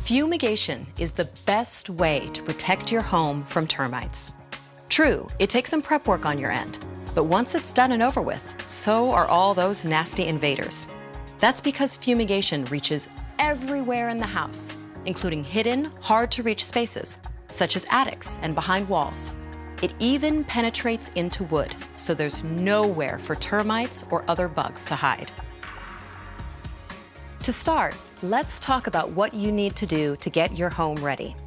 Fumigation is the best way to protect your home from termites. True, it takes some prep work on your end, but once it's done and over with, so are all those nasty invaders. That's because fumigation reaches everywhere in the house, including hidden, hard-to-reach spaces, such as attics and behind walls. It even penetrates into wood, so there's nowhere for termites or other bugs to hide. To start, let's talk about what you need to do to get your home ready.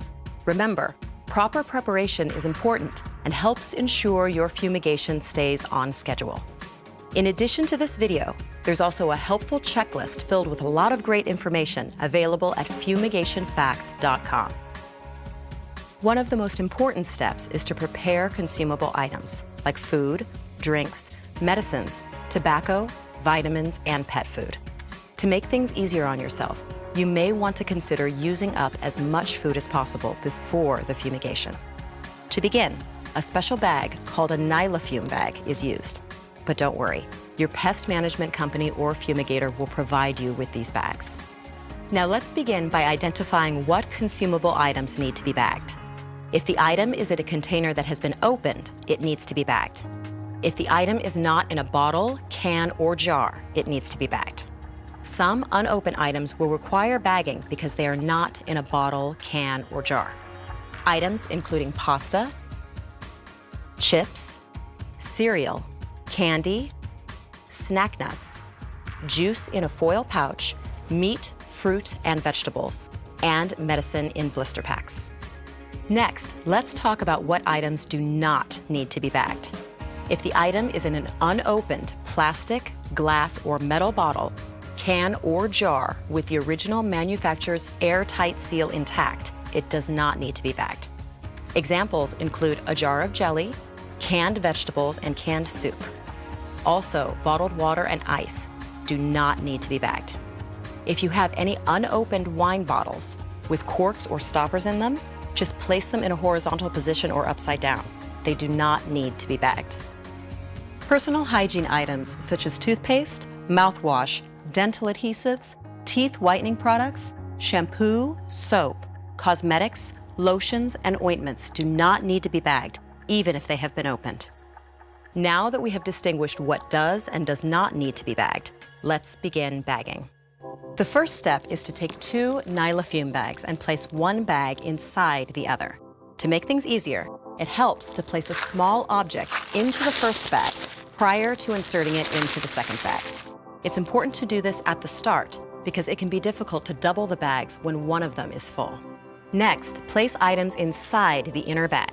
Remember, proper preparation is important and helps ensure your fumigation stays on schedule. In addition to this video, there's also a helpful checklist filled with a lot of great information available at fumigationfacts.com. One of the most important steps is to prepare consumable items like food, drinks, medicines, tobacco, vitamins, and pet food. To make things easier on yourself, you may want to consider using up as much food as possible before the fumigation. To begin, a special bag called a Nylafume bag is used. But don't worry, your pest management company or fumigator will provide you with these bags. Now let's begin by identifying what consumable items need to be bagged. If the item is in a container that has been opened, it needs to be bagged. If the item is not in a bottle, can, or jar, it needs to be bagged. Some unopened items will require bagging because they are not in a bottle, can, or jar. Items including pasta, chips, cereal, candy, snack nuts, juice in a foil pouch, meat, fruit, and vegetables, and medicine in blister packs. Next, let's talk about what items do not need to be bagged. If the item is in an unopened plastic, glass, or metal bottle, can, or jar with the original manufacturer's airtight seal intact, it does not need to be bagged. Examples include a jar of jelly, canned vegetables, and canned soup. Also, bottled water and ice do not need to be bagged. If you have any unopened wine bottles with corks or stoppers in them, just place them in a horizontal position or upside down. They do not need to be bagged. Personal hygiene items such as toothpaste, mouthwash, dental adhesives, teeth whitening products, shampoo, soap, cosmetics, lotions, and ointments do not need to be bagged, even if they have been opened. Now that we have distinguished what does and does not need to be bagged, let's begin bagging. The first step is to take 2 Nylafume bags and place one bag inside the other. To make things easier, it helps to place a small object into the first bag prior to inserting it into the second bag. It's important to do this at the start because it can be difficult to double the bags when one of them is full. Next, place items inside the inner bag.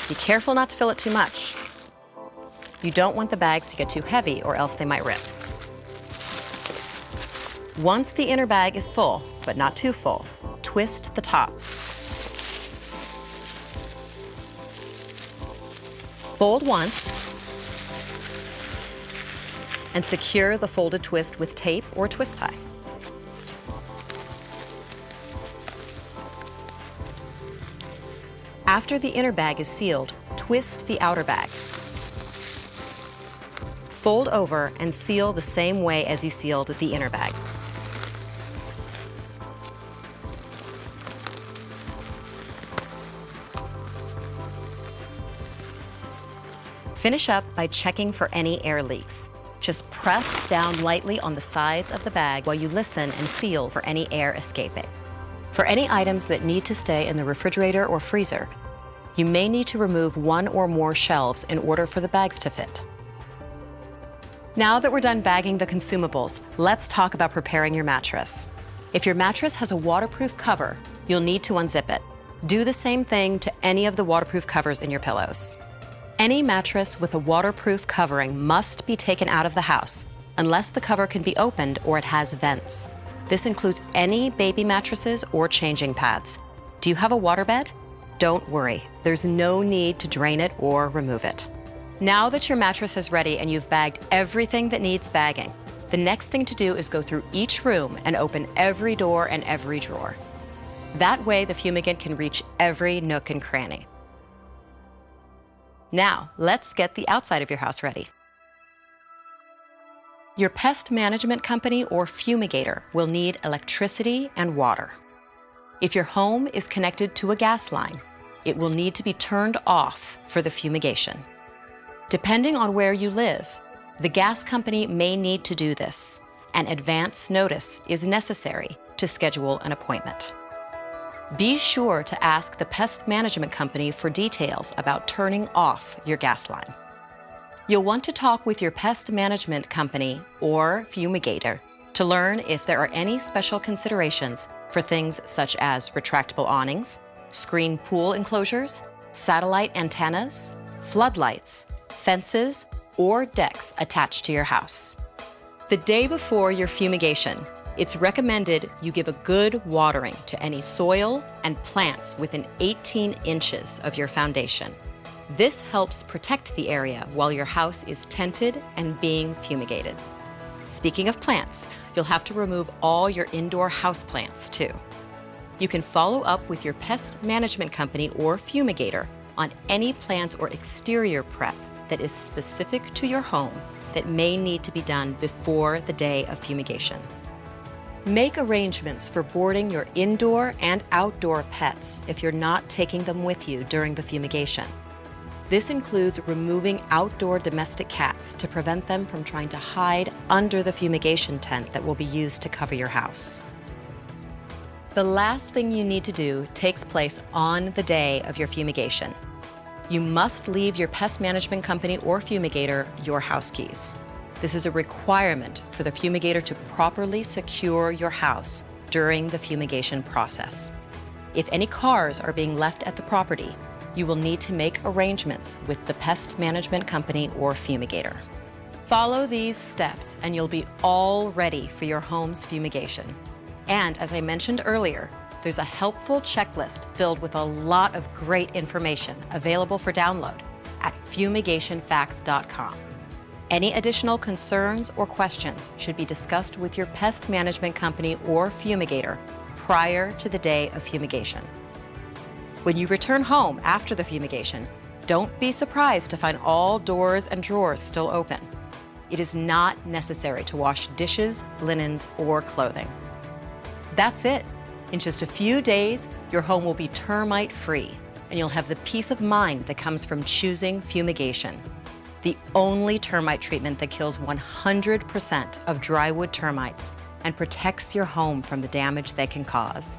Be careful not to fill it too much. You don't want the bags to get too heavy or else they might rip. Once the inner bag is full, but not too full, twist the top. Fold once and secure the folded twist with tape or twist tie. After the inner bag is sealed, twist the outer bag. Fold over and seal the same way as you sealed the inner bag. Finish up by checking for any air leaks. Just press down lightly on the sides of the bag while you listen and feel for any air escaping. For any items that need to stay in the refrigerator or freezer, you may need to remove one or more shelves in order for the bags to fit. Now that we're done bagging the consumables, let's talk about preparing your mattress. If your mattress has a waterproof cover, you'll need to unzip it. Do the same thing to any of the waterproof covers in your pillows. Any mattress with a waterproof covering must be taken out of the house unless the cover can be opened or it has vents. This includes any baby mattresses or changing pads. Do you have a waterbed? Don't worry, there's no need to drain it or remove it. Now that your mattress is ready and you've bagged everything that needs bagging, the next thing to do is go through each room and open every door and every drawer. That way the fumigant can reach every nook and cranny. Now, let's get the outside of your house ready. Your pest management company or fumigator will need electricity and water. If your home is connected to a gas line, it will need to be turned off for the fumigation. Depending on where you live, the gas company may need to do this, and advance notice is necessary to schedule an appointment. Be sure to ask the pest management company for details about turning off your gas line. You'll want to talk with your pest management company or fumigator to learn if there are any special considerations for things such as retractable awnings, screen pool enclosures, satellite antennas, floodlights, fences, or decks attached to your house. The day before your fumigation, it's recommended you give a good watering to any soil and plants within 18 inches of your foundation. This helps protect the area while your house is tented and being fumigated. Speaking of plants, you'll have to remove all your indoor house plants too. You can follow up with your pest management company or fumigator on any plant or exterior prep that is specific to your home that may need to be done before the day of fumigation. Make arrangements for boarding your indoor and outdoor pets if you're not taking them with you during the fumigation. This includes removing outdoor domestic cats to prevent them from trying to hide under the fumigation tent that will be used to cover your house. The last thing you need to do takes place on the day of your fumigation. You must leave your pest management company or fumigator your house keys. This is a requirement for the fumigator to properly secure your house during the fumigation process. If any cars are being left at the property, you will need to make arrangements with the pest management company or fumigator. Follow these steps and you'll be all ready for your home's fumigation. And as I mentioned earlier, there's a helpful checklist filled with a lot of great information available for download at fumigationfacts.com. Any additional concerns or questions should be discussed with your pest management company or fumigator prior to the day of fumigation. When you return home after the fumigation, don't be surprised to find all doors and drawers still open. It is not necessary to wash dishes, linens, or clothing. That's it. In just a few days, your home will be termite-free, and you'll have the peace of mind that comes from choosing fumigation, the only termite treatment that kills 100% of drywood termites and protects your home from the damage they can cause.